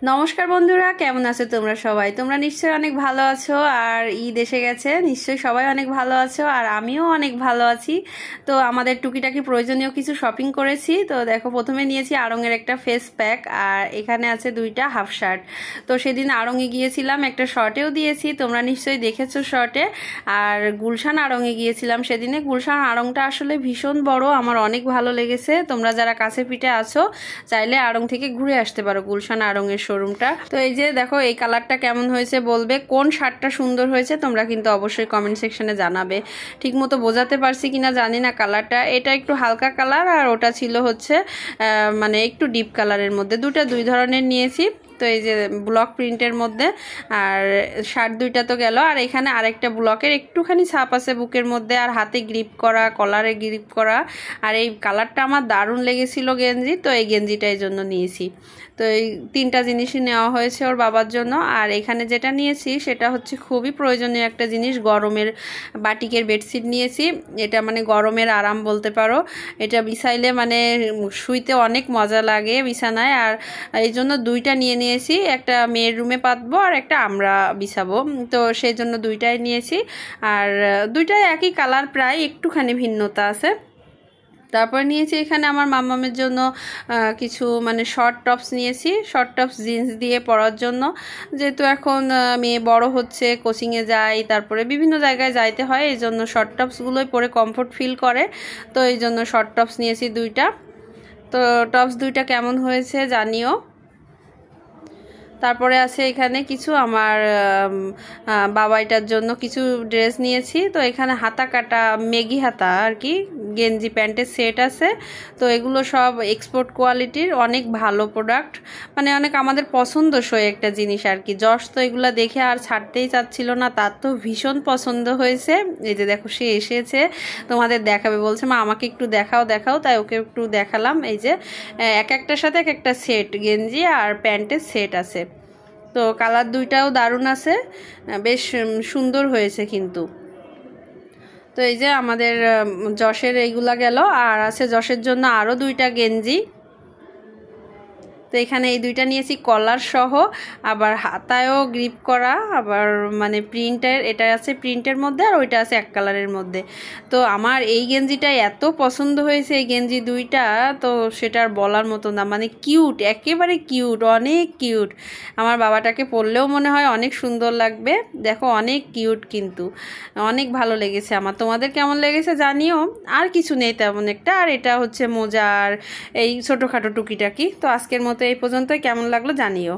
নমস্কার বন্ধুরা, কেমন আছো তোমরা সবাই? তোমরা নিশ্চয়ই অনেক ভালো আছো। আর ঈদ এসে গেছে, নিশ্চয়ই সবাই অনেক ভালো আছো, আর আমিও অনেক ভালো আছি। তো আমাদের টুকিটাকি প্রয়োজনীয় কিছু শপিং করেছি। তো দেখো, প্রথমে নিয়েছি আড়ংয়ের একটা ফেস প্যাক, আর এখানে আছে দুইটা হাফ শার্ট। তো সেদিন আড়ংয়ে গিয়েছিলাম, একটা শর্টেও দিয়েছি, তোমরা নিশ্চয়ই দেখেছো শর্টে। আর গুলশান আড়ংয়ে গিয়েছিলাম সেদিনে। গুলশান আড়ংটা আসলে ভীষণ বড়, আমার অনেক ভালো লেগেছে। তোমরা যারা কাছে পিঠে আছো চাইলে আড়ং থেকে ঘুরে আসতে পারো গুলশান আড়ংয়ের শোরুমটা। তো এই যে দেখো, এই কালারটা কেমন হয়েছে বলবে, কোন শার্টটা সুন্দর হয়েছে তোমরা কিন্তু অবশ্যই কমেন্ট সেকশনে জানাবে। ঠিক মতো বোঝাতে পারছি কিনা জানি না কালারটা। এটা একটু হালকা কালার, আর ওটা ছিল হচ্ছে মানে একটু ডিপ কালারের মধ্যে। দুই ধরনের নিয়েছি। তো এই যে ব্লক প্রিন্টের মধ্যে, আর শার্ট দুইটা তো গেল। আর এখানে আরেকটা ব্লকের একটুখানি ছাপ আছে বুকের মধ্যে, আর হাতে গ্রিপ করা, কলারে গ্রিপ করা। আর এই কালারটা আমার দারুণ লেগেছিল গেঞ্জি, তো এই গেঞ্জিটা এই জন্য নিয়েছি। তো এই তিনটা জিনিসই নেওয়া হয়েছে ওর বাবার জন্য। আর এখানে যেটা নিয়েছি সেটা হচ্ছে খুবই প্রয়োজনীয় একটা জিনিস, গরমের বাটিকের বেডশিট নিয়েছি। এটা মানে গরমের আরাম বলতে পারো। এটা বিছাইলে মানে শুইতে অনেক মজা লাগে বিছানায়। আর এই জন্য দুইটা নিয়ে নিয়েছি, একটা মেয়ের রুমে পাতবো আর একটা আমরা বিছাবো। তো সেই জন্য দুইটাই নিয়েছি। আর দুইটাই একই কালার, প্রায় একটুখানি ভিন্নতা আছে। তারপর নিয়েছি এখানে আমার মাম্মামের জন্য কিছু মানে শর্ট টপস নিয়েছি, শর্ট টপস জিন্স দিয়ে পরার জন্য। যেহেতু এখন মেয়ে বড় হচ্ছে, কোচিংয়ে যায়, তারপরে বিভিন্ন জায়গায় যাইতে হয়, এই জন্য শর্ট টপসগুলোই পরে কমফোর্ট ফিল করে। তো এই জন্য শর্ট টপস নিয়েছি দুইটা। তো টপস দুইটা কেমন হয়েছে জানিও। তারপরে আছে এখানে কিছু আমার বাবাইটার জন্য কিছু ড্রেস নিয়েছি। তো এখানে হাতা কাটা মেগি হাতা আর কি গেঞ্জি প্যান্টের সেট আছে। তো এগুলো সব এক্সপোর্ট কোয়ালিটির, অনেক ভালো প্রোডাক্ট, মানে অনেক আমাদের পছন্দসই একটা জিনিস আর কি। যশ তো এগুলো দেখে আর ছাড়তেই চাচ্ছিল না, তার তো ভীষণ পছন্দ হয়েছে। এই যে দেখো, সে এসেছে, তোমাদের দেখাবে বলছে, মা আমাকে একটু দেখাও দেখাও, তাই ওকে একটু দেখালাম। এই যে এক একটার সাথে এক একটা সেট, গেঞ্জি আর প্যান্টের সেট আছে। তো কালার দুইটাও দারুণ আছে, বেশ সুন্দর হয়েছে কিন্তু। তো এই যে আমাদের যশের এইগুলা গেল, আর আছে যশের জন্য আরও দুইটা গেঞ্জি। তো এখানে এই দুইটা নিয়েছি কলার সহ, আবার হাতায়ও গ্রিপ করা, আবার মানে প্রিন্টের, এটা আছে প্রিন্টের মধ্যে আর ওইটা আছে এক কালারের মধ্যে। তো আমার এই গেঞ্জিটা এত পছন্দ হয়েছে, এই গেঞ্জি দুইটা, তো সেটার বলার মতো না, মানে কিউট, একেবারে কিউট, অনেক কিউট। আমার বাবাটাকে পরলেও মনে হয় অনেক সুন্দর লাগবে। দেখো অনেক কিউট, কিন্তু অনেক ভালো লেগেছে আমার। তোমাদের কেমন লেগেছে জানিও। আর কিছু নেই তেমন একটা, আর এটা হচ্ছে মোজার এই ছোটোখাটো টুকিটাকি। তো আজকের মতো এই পর্যন্তই, কেমন লাগলো জানিও।